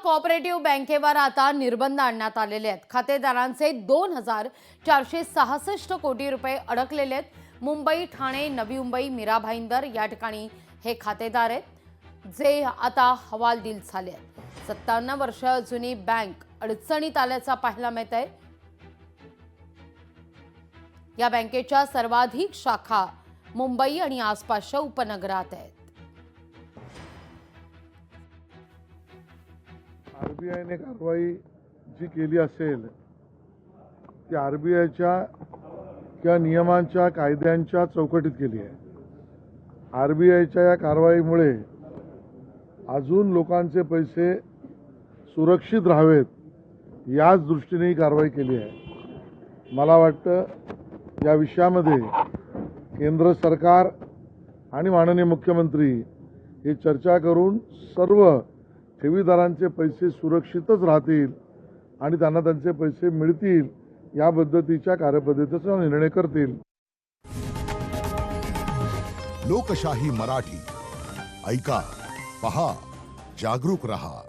Cooperative बँकेवर आता निर्बंध आणण्यात आलेले आहेत। खातेदारांचे 2466 कोटी रुपये अडकलेले आहेत। मुंबई, ठाणे, नवी मुंबई, मीरा भाईंदर या ठिकाणी हे खातेदार आहेत जे आता हवालदिल झाले आहेत। 57 वर्ष जुनी बँक अडचणीत आल्याचा पाहायला मिळत आहे। या बँकेच्या सर्वाधिक शाखा मुंबई आणि आसपासच्या उपनगरात आहेत। आरबीआयने कारवाई जी केली असेल ती आरबीआयच्या किंवा नियमांच्या कायद्यांच्या चौकटीत केली आहे। आरबीआयच्या या कारवाईमुळे अजून लोकांचे पैसे सुरक्षित राहावेत याच दृष्टीने ही कारवाई केली आहे। मला वाटतं या विषयामध्ये केंद्र सरकार आणि माननीय मुख्यमंत्री ही चर्चा करून सर्व ठेवीदारांचे पैसे सुरक्षितच राहतील आणि त्यांना त्यांचे पैसे मिळतील या पद्धतीच्या कार्यपद्धतीचा निर्णय करतील। लोकशाही मराठी ऐका, पहा, जागरूक रहा।